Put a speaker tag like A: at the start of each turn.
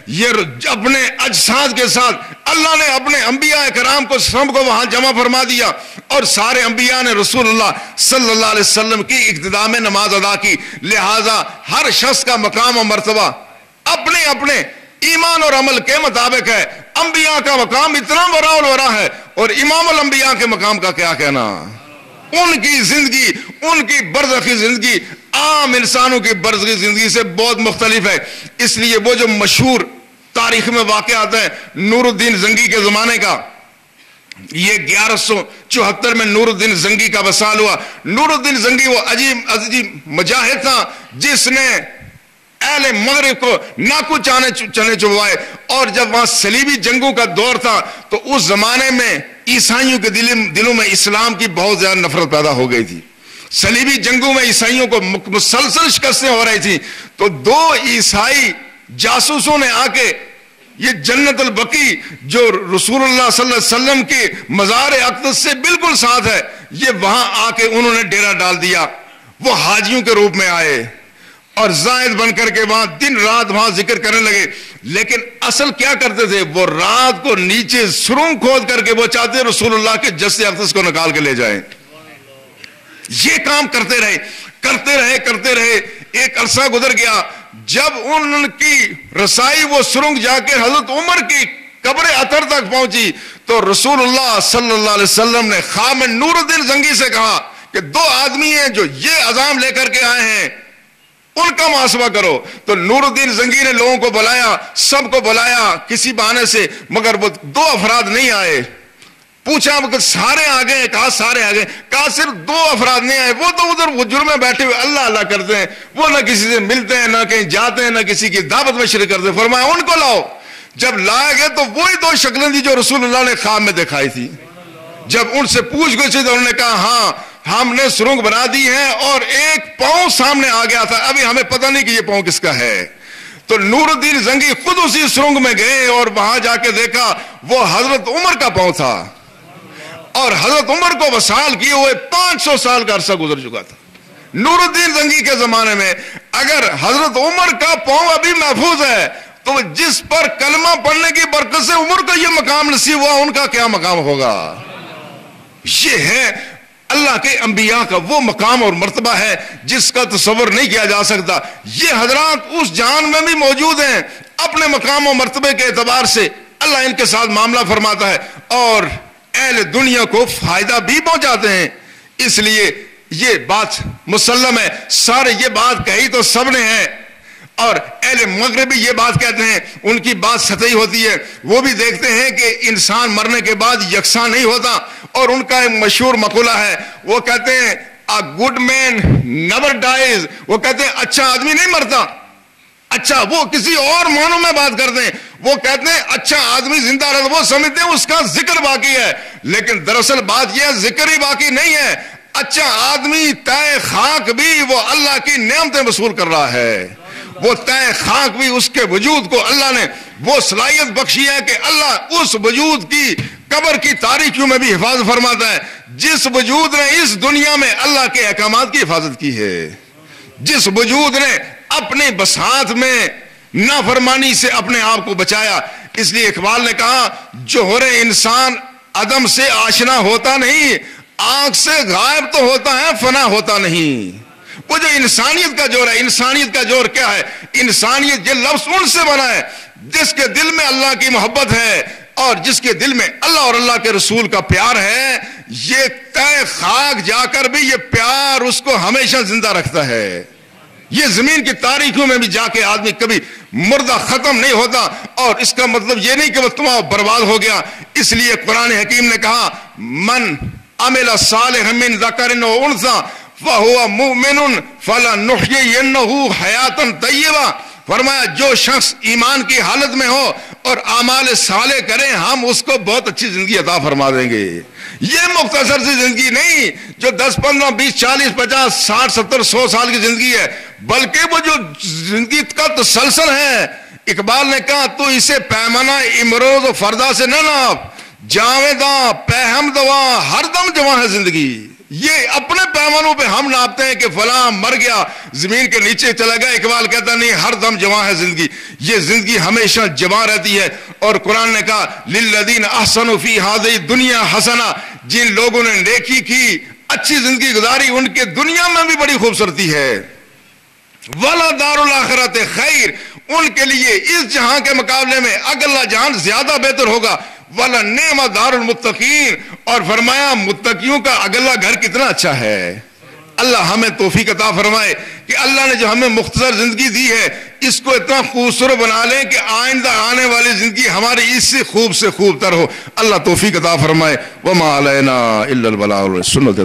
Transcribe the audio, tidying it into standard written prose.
A: یہ اپنے اجساد کے ساتھ اللہ نے اپنے انبیاء کرام کو سب کو وہاں جمع فرما دیا، اور سارے انبیاء نے رسول اللہ صلی اللہ علیہ وسلم کی اقتداء میں نماز ادا کی. لہذا ہر شخص کا مقام و مرتبہ اپنے اپنے ایمان اور عمل کے مطابق ہے. انبیاء کا مقام اتنا بڑا اور بڑا ہے، اور امام الانبیاء کے مقام کا کیا کہنا. ان کی زندگی، ان کی برزخی زندگی عام انسانوں کی برزخی زندگی سے بہت مختلف ہے. اس لیے وہ جو مشہور تاریخ میں واقع آتا ہے نور الدین زنگی کے زمانے کا، یہ 1174 میں نور الدین زنگی کا وصال ہوا. نور الدین زنگی وہ عجیب مجاہد تھا جس نے اہل مغرب کو ناکو چنے چبوائے. اور جب وہاں صلیبی جنگوں کا دور تھا تو اس زمانے میں عیسائیوں کے دلوں میں اسلام کی بہت زیادہ نفرت پیدا ہو گئی تھی. صلیبی جنگوں میں عیسائیوں کو مسلسل شکستیں ہو رہی تھی. تو 2 عیسائی جاسوسوں نے آ کے یہ جنت البقیع جو رسول اللہ صلی اللہ علیہ وسلم کے مزار اقدس سے بالکل ساتھ ہے، یہ وہاں آ کے انہوں نے ڈیرا ڈال دیا. وہ حاجیوں کے روپ میں آئے اور زائد بن کر کے وہاں دن رات وہاں ذکر کرنے لگے. لیکن اصل کیا کرتے تھے، وہ رات کو نیچے سرنگ کھود کر کے وہ چاہتے رسول اللہ کے جسد اقدس کو نکال کے لے جائیں. یہ کام کرتے رہے. ایک عرصہ گزر گیا. جب ان کی رسائی وہ سرنگ جا کے حضرت عمر کی قبر اطہر تک پہنچی تو رسول اللہ صلی اللہ علیہ وسلم نے خواب میں نور الدین زنگی سے کہا کہ 2 آدمی ہیں جو یہ عزام لے کر کے آئے ہیں، ان کا محاسبہ کرو. تو نور الدین زنگی نے لوگوں کو بلایا، سب کو بلایا کسی بہانے سے، مگر وہ 2 افراد نہیں آئے. پوچھا سارے آ گئے؟ کہا سارے آ گئے. کہا صرف 2 افراد نہیں آئے، وہ تو ادھر حجر میں بیٹھے ہوئے اللہ اللہ کرتے ہیں، وہ نہ کسی سے ملتے ہیں، نہ کہیں جاتے ہیں، نہ کسی کی دعوت میں شرکت کرتے ہیں. فرمایا ان کو لاؤ. جب لائے گئے تو وہی 2 شکلیں تھی جو رسول اللہ نے خواب میں دکھائی تھی. جب ان سے پوچھ گئی تو انہوں نے کہا ہاں ہم نے سرنگ بنا دی ہے، اور ایک پاؤں سامنے آ گیا تھا، ابھی ہمیں پتہ نہیں کہ یہ پاؤں کس کا ہے. تو نور الدین زنگی خود اسی سرنگ میں گئے اور وہاں جا کے دیکھا وہ حضرت عمر کا پاؤں تھا، اور حضرت عمر کو وصال کیے ہوئے 500 سال کا عرصہ گزر چکا تھا. نور الدین زنگی کے زمانے میں اگر حضرت عمر کا پاؤں ابھی محفوظ ہے تو جس پر کلمہ پڑھنے کی برکت سے عمر کو یہ مقام نصیب ہوا، ان کا کیا مقام ہوگا. یہ ہے اللہ کے انبیاء کا وہ مقام اور مرتبہ ہے جس کا تصور نہیں کیا جا سکتا. یہ حضرات اس جہان میں بھی موجود ہیں، اپنے مقام و مرتبے کے اعتبار سے اللہ ان کے ساتھ معاملہ فرماتا ہے اور اہل دنیا کو فائدہ بھی پہنچاتے ہیں. اس لیے یہ بات مسلم ہے. سارے یہ بات کہی تو سب نے ہے، اور اہل مغربی یہ بات کہتے ہیں، ان کی بات سطحی ہوتی ہے. وہ بھی دیکھتے ہیں کہ انسان مرنے کے بعد یکساں نہیں ہوتا، اور ان کا ایک مشہور مقولہ ہے، وہ کہتے ہیں a good man never dies. وہ کہتے ہیں اچھا آدمی نہیں مرتا. اچھا وہ کسی اور معنوں میں بات کرتے ہیں، وہ کہتے ہیں اچھا آدمی زندہ رہتا، وہ سمجھتے ہیں اس کا ذکر باقی ہے، لیکن دراصل بات یہ ہے ذکر ہی باقی نہیں ہے. اچھا آدمی تائے خاک بھی وہ اللہ کی نعمتیں وصول کر رہا ہے. وہ تائے خاک بھی اس کے وجود کو اللہ نے وہ صلاحیت بخشی ہے کہ اللہ اس وجود کی قبر کی تاریکیوں میں بھی حفاظت فرماتا ہے. جس وجود نے اس دنیا میں اللہ کے احکامات کی حفاظت کی ہے، جس وجود نے اپنے بساط میں نافرمانی سے اپنے آپ کو بچایا. اس لیے اقبال نے کہا جوہر انسان عدم سے آشنا ہوتا نہیں، آنکھ سے غائب تو ہوتا ہے فنا ہوتا نہیں. وہ جو انسانیت کا جوہر ہے، انسانیت کا جوہر کیا ہے؟ انسانیت یہ لفظ ان سے بنا ہے جس کے دل میں اللہ کی محبت ہے اور جس کے دل میں اللہ اور اللہ کے رسول کا پیار ہے. یہ تہ خاک جا کر بھی یہ پیار اس کو ہمیشہ زندہ رکھتا ہے. یہ زمین کی تاریخوں میں بھی جا کے آدمی کبھی مردہ ختم نہیں ہوتا، اور اس کا مطلب یہ نہیں کہ وہ تمہارا برباد ہو گیا. اس لیے قرآن حکیم نے کہا من عمل صالحا من ذکر و انثی فہو مؤمن فلنحیینہ حیاتا طیبہ. فرمایا جو شخص ایمان کی حالت میں ہو اور اعمال صالح کریں ہم اس کو بہت اچھی زندگی عطا فرما دیں گے. یہ مختصر سی زندگی نہیں جو 10 15 20 40 50 60 70 100 سال کی زندگی ہے، بلکہ وہ جو زندگی کا تسلسل ہے. اقبال نے کہا تو اسے پیمانہ امروز و فردا سے نہ ناپ، جاویداں پہم دوا ہر دم جواں ہے زندگی. یہ اپنے پیمانوں پہ ہم ناپتے ہیں کہ فلاں مر گیا زمین کے نیچے چلا گیا. اقبال کہتا نہیں، ہر دم جواں ہے زندگی. یہ زندگی ہمیشہ جواں رہتی ہے. اور قرآن نے کہا للذین احسنوا فی ہذہ الدنیا حسنہ، جن لوگوں نے نیکی کی، اچھی زندگی گزاری، ان کے دنیا میں بھی بڑی خوبصورتی ہے. ولا دار الاخرۃ خیر، ان کے لیے اس جہاں کے مقابلے میں اگلا جہان زیادہ بہتر ہوگا. ولا نعم دار المتقین، اور فرمایا متقیوں کا اگلا گھر کتنا اچھا ہے. اللہ ہمیں توفیق عطا فرمائے کہ اللہ نے جو ہمیں مختصر زندگی دی ہے اس کو اتنا خوبصورت بنا لیں کہ آئندہ آنے والی زندگی ہماری اس سے خوب تر ہو. اللہ توفیق عطا فرمائے. وما علینا الا البلاغ. سنت